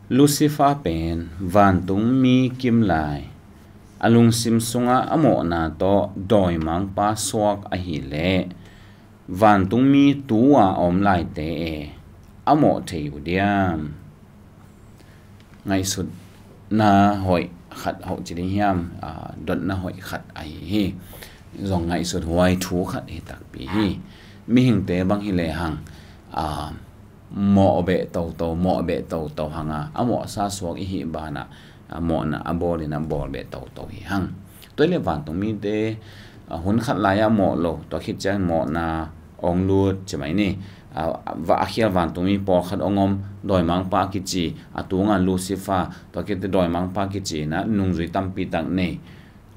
Lucifer pen van tung mi kim lai alung sim sunga amo na to doi mang pa swak a hi le van tung mi tua om lai te amo thei udiam ngai sut na hoi khat ho chi ding hiam dot na hoi khat ai hi zong ngai sut huai thu khat hi tak pi hi mi hing te bang hi le hang mo be to hanga amo sa swak hi bana mo na abol na bol be to hi hang toile van tung mi te hun khat la ya mo lo to khit chang mo na ong lut chmai ni wa akhial van tung mi por khat ongom doi mang pa ki chi atunga Lucifer to ke te doi mang pa ki chi na nung zui tampi tak nei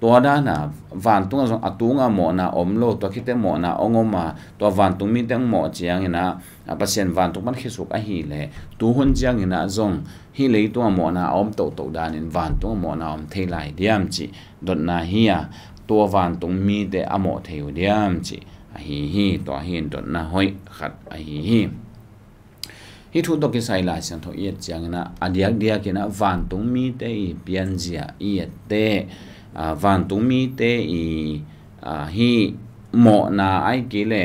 to da na van tung azong atunga mo na omlo to khite mo na ongoma to van tung mi teng mo chiang ina pasien van tung man khisuk a hi le tu hun chiang ina zong hi le to mo na om to dan in van tung mo na om thelai diam chi dot na hiya to van tung mi de amo theu diam chi hi to hin dot na hoi khat hi hi thu to ki sai la sang tho yet chiang na adiak dia ki na van tung mi te i pian zia i te van tung mi te i hi mo na ai ki le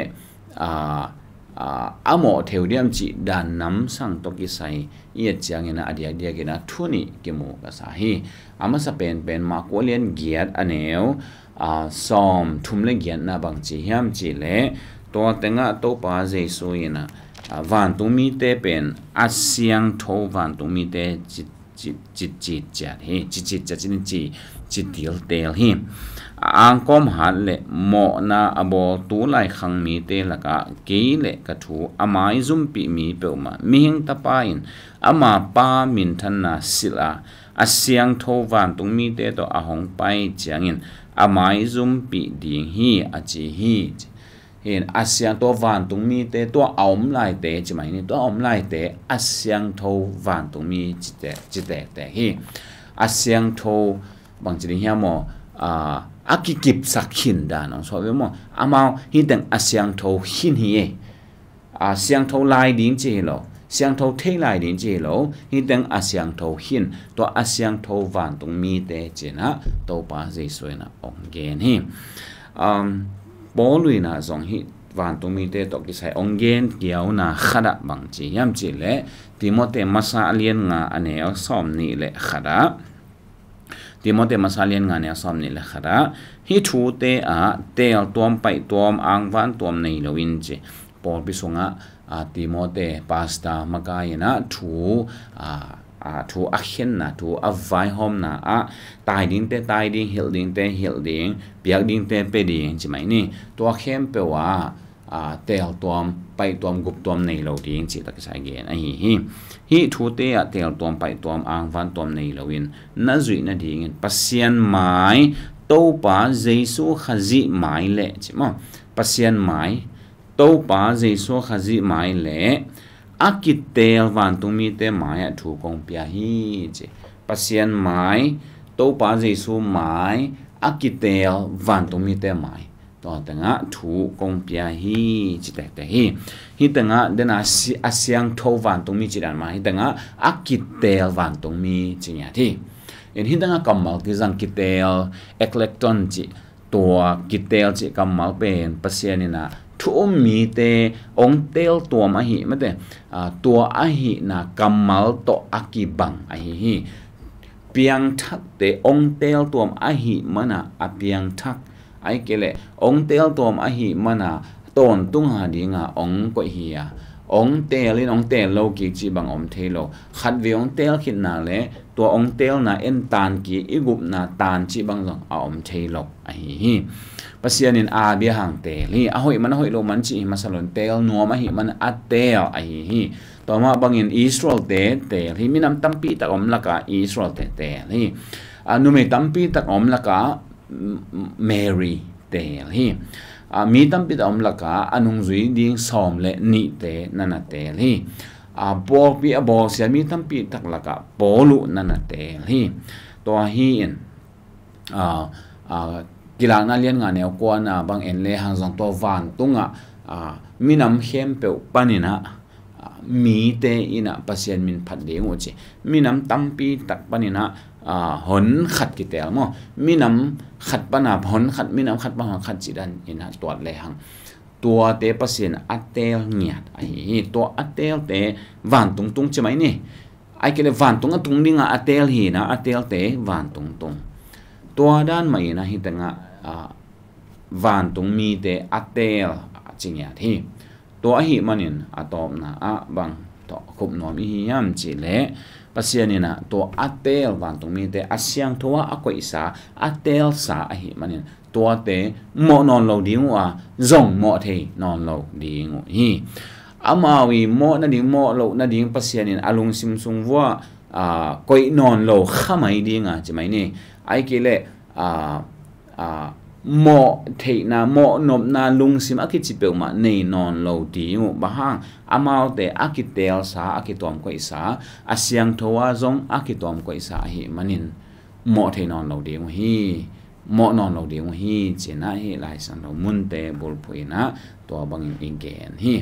amo theu diam chi dan nam sang to ki sai yet chiang na adiak dia ki na thuni ki mu ka sa hi ama sa pen ma ko len giat aneu som thum le giat na bang chi hiam chi le to tenga to pa jesu ina van tung mi te pen asyang tho van tung mi te chi chat hi chi dil tel hi ang kom han le mo na abo tu lai khang mi te laka ke le ka thu amai zum pi mi pe ma mi hing ta pa in ama pa min than na sila asyang tho van tung mi te to ahong pai chiang in amai zum pi ding hi achi hi hiện asyang to van tung mi te to aom lai te chi mai ni to aom lai te asyang tho van tung mi chi te hi asyang tho bang chi hiam mo akikip sakhin da no so we mo amao hi teng asyang tho hin hi asyang tho lai ding chi lo syang tho thei lai ding chi lo hi teng asyang tho hin to asyang tho van tung mi te chi na to pa jai soi na ong gen hi bol na zong hi van tung mi te to ki sai ong gen kiau na khada bang chi yam chi le timote masa alien nga ane som ni le khada timote masa alien nga ne som ni le khada hi thu te tel tom pai tom ang van tom nei lo in chi pol bi songa timote pasta makayina thu thu akhen na thu avai hom na tai ding hil ding piak ding te pe ding chi mai ni to khem pe wa tel tom pai tom gup tom nei lo ding chi tak sai gen hi thu te tel tom pai tom ang van tom nei lo in na zui na ding pasian mai to pa jesu khazi mai le chi ma pasian mai to pa jesu khazi mai le akitel van tung mi te mai thu kong pia hi che pasien mai to pa jesu mai akitel van tung mi te mai to tanga thu kong pia hi chi te hi tanga dena asyang tho van tung mi chi dan mai tanga akitel van tung mi chi nya thi in hi tanga kamal ki jang kitel eklekton chi to kitel chi kamal pen pasien ina thu mi te ong tel to ma hi mate to a hi na kamal to akibang a hi piang thak te ong tel tom a hi mana a piang thak ai kele ong tel tom a hi mana ton tung ha dinga ong ko hi ya ong tel lo ki chi bang om thelo khat ve ong tel khin na le to ong tel na en tan ki igup na tan chi bang long a om thelo a hi pasianin bia hang te li hoi man hoi lo man chi masalon tel no ma hi man atel hi to ma bangin Israel te hi minam tampi ta om laka Israel te hi anu me tampi ta om laka Mary te hi mi tampi ta om laka anung zui ding som le ni te nana te hi bol pi bol sia mi tampi tak laka polu nana te hi to hi in kilang na lian nga ne ko na bang en le hang jong to van tunga minam hem pe panina mi te ina pasien min phat ding u chi minam tampi tak panina hon khat ki tel mo minam khat pana hon khat minam khat pa hon khat chi dan ina tuat le hang tua te pasien atel ngiat ai to atel te van tung tung chmai ni ai ke le van tung tung dinga atel hi na atel te van tung tung tua dan mai na hi tanga van tung mi te atel chingya thi to hi manin atom na a bang to khup nom hi yam chi le pasianina to atel van tung mi te asyang thowa akoi sa atel sa hi manin to te mo non lo ding wa zong mo the non lo ding hi amawi mo na ding mo lo na ding pasianin alung sim sung wa koi non lo khamai dinga chimai ni ai ke le mo thei na mo nom na lung sim akichi pe ma nei non lo ti mu bahang amau te akitel sa akitom ko isa asyang thowa zong akitom ko isa hi manin mo thei non lo ding hi mo non lo ding hi chena hi lai san lo mun te bol phuina to bang in gen hi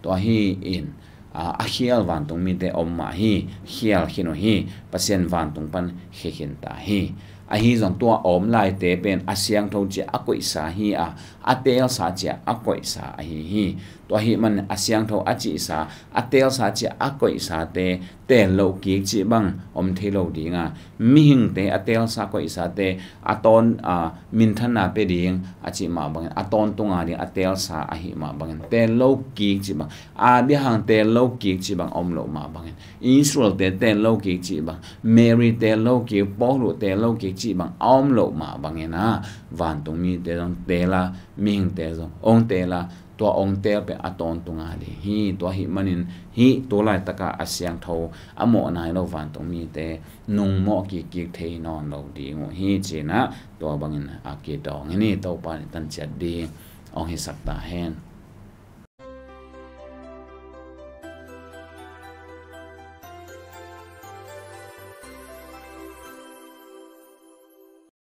to hi in a hial van tung mi te omma hi hial hino hi pasien van tung pan hehin ta hi a hi zong tua om lai te pen asyang tho che akoi sa hi atel sa che akoi sa hi to hi man asyang tho achi sa atel sa che akoi sa te lo ki chi bang om the lo dinga mi hing te atel sa koi sa te aton min thana pe ding achi ma bang aton tunga ding atel sa hi ma bang te lo ki chi bang bi hang te lo ki chi bang om lo ma bang Israel te lo ki chi bang Mary te lo ki Paul te lo ki chi bang om lo ma bang na van tung mi te dong te la mi hing te zo ong te la to ong te pe aton tunga di hi to hi manin hi to lai taka asyang tho amo nai lo van tung mi te nung mo ki thei non lo di ngo hi china to bangin a ke dong ni to pa tan chat di ong hi sakta hen